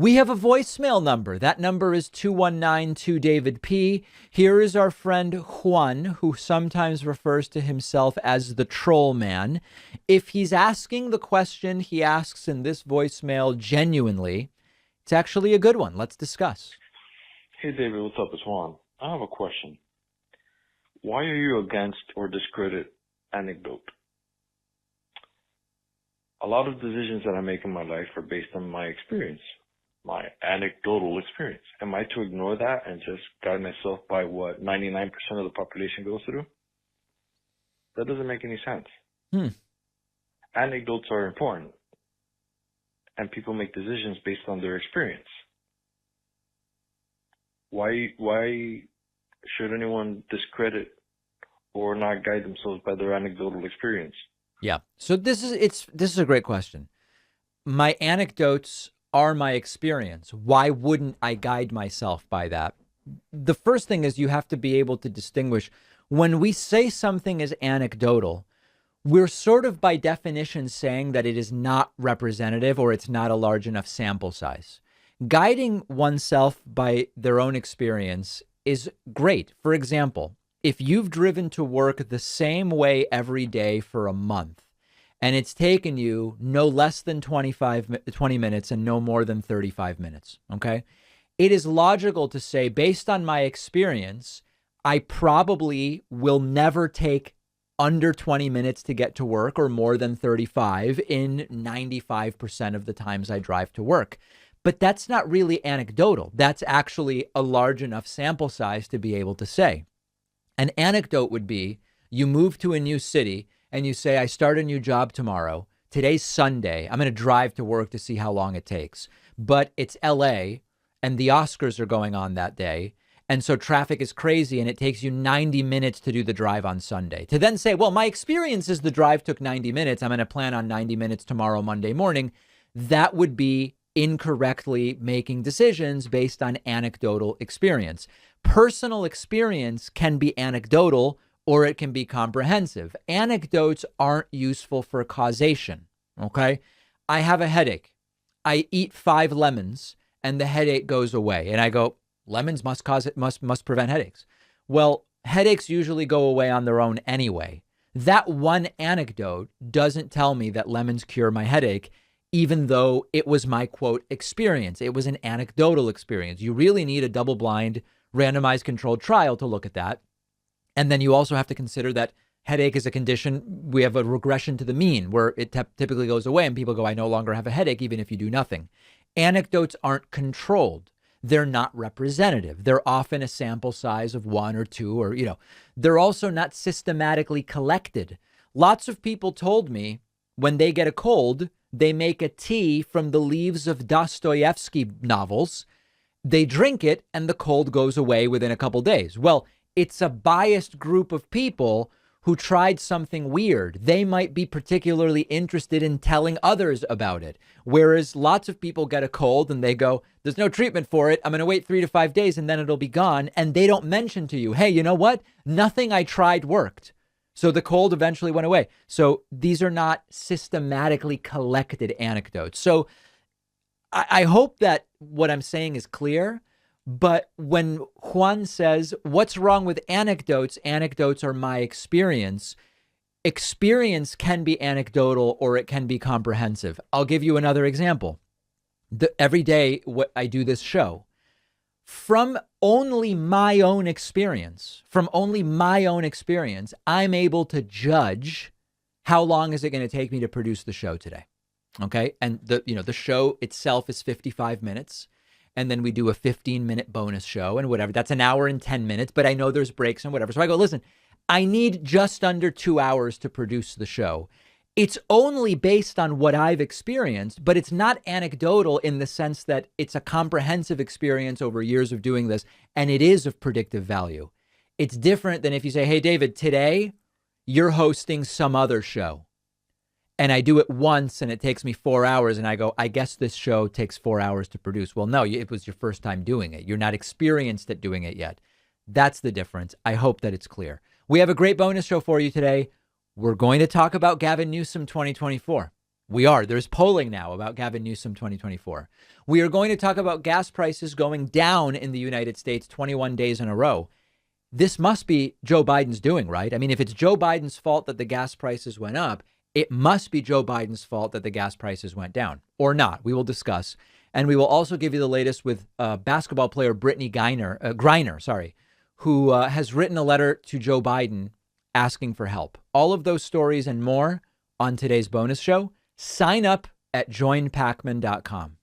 We have a voicemail number. That number is 219-2-DAVID-P. Here is our friend Juan, who sometimes refers to himself as the troll man. If he's asking the question he asks in this voicemail genuinely, it's actually a good one. Let's discuss. Hey, David, what's up? It's Juan. I have a question. Why are you against or discredit anecdote? A lot of decisions that I make in my life are based on my experience, my anecdotal experience. Am I to ignore that and just guide myself by what 99% of the population goes through? That doesn't make any sense. Anecdotes are important, and people make decisions based on their experience. Why should anyone discredit or not guide themselves by their anecdotal experience? Yeah. So this is a great question. My anecdotes are my experience. Why wouldn't I guide myself by that? The first thing is you have to be able to distinguish when we say something is anecdotal, we're sort of by definition saying that it is not representative or it's not a large enough sample size. Guiding oneself by their own experience is great. For example, if you've driven to work the same way every day for a month and it's taken you no less than 20 minutes and no more than 35 minutes, okay? It is logical to say, based on my experience, I probably will never take under 20 minutes to get to work or more than 35 in 95% of the times I drive to work. But that's not really anecdotal. That's actually a large enough sample size to be able to say. An anecdote would be you move to a new city and you say, I start a new job tomorrow. Today's Sunday. I'm going to drive to work to see how long it takes. But it's LA and the Oscars are going on that day. And so traffic is crazy and it takes you 90 minutes to do the drive on Sunday. To then say, well, my experience is the drive took 90 minutes. I'm going to plan on 90 minutes tomorrow, Monday morning. That would be incorrectly making decisions based on anecdotal experience. Personal experience can be anecdotal or it can be comprehensive. Anecdotes aren't useful for causation. Okay. I have a headache. I eat 5 lemons and the headache goes away. And I go, lemons must prevent headaches. Well, headaches usually go away on their own anyway. That one anecdote doesn't tell me that lemons cure my headache, even though it was my quote experience. It was an anecdotal experience. You really need a double-blind, randomized controlled trial to look at that. And then you also have to consider that headache is a condition. We have a regression to the mean where it typically goes away and people go, I no longer have a headache, even if you do nothing. Anecdotes aren't controlled. They're not representative. They're often a sample size of 1 or 2, or, they're also not systematically collected. Lots of people told me when they get a cold, they make a tea from the leaves of Dostoevsky novels. They drink it and the cold goes away within a couple days. Well, it's a biased group of people who tried something weird. They might be particularly interested in telling others about it. Whereas lots of people get a cold and they go, there's no treatment for it. I'm going to wait 3 to 5 days and then it'll be gone. And they don't mention to you, hey, you know what? Nothing I tried worked. So the cold eventually went away. So these are not systematically collected anecdotes. So I hope that what I'm saying is clear. But when Juan says, what's wrong with anecdotes? Anecdotes are my experience. Experience can be anecdotal or it can be comprehensive. I'll give you another example. Every day I do this show. From only my own experience, I'm able to judge how long is it going to take me to produce the show today. Okay. And the show itself is 55 minutes. And then we do a 15-minute bonus show and whatever. That's an hour and 10 minutes, but I know there's breaks and whatever. So I go, listen, I need just under 2 hours to produce the show. It's only based on what I've experienced, but it's not anecdotal in the sense that it's a comprehensive experience over years of doing this, and it is of predictive value. It's different than if you say, hey, David, today you're hosting some other show. And I do it once and it takes me 4 hours and I go, I guess this show takes 4 hours to produce. Well, no, it was your first time doing it. You're not experienced at doing it yet. That's the difference. I hope that it's clear. We have a great bonus show for you today. We're going to talk about Gavin Newsom 2024. We are. There's polling now about Gavin Newsom 2024. We are going to talk about gas prices going down in the United States 21 days in a row. This must be Joe Biden's doing, right? I mean, if it's Joe Biden's fault that the gas prices went up, it must be Joe Biden's fault that the gas prices went down, or not. We will discuss. And we will also give you the latest with basketball player Brittany Griner, who has written a letter to Joe Biden asking for help. All of those stories and more on today's bonus show. Sign up at joinpacman.com.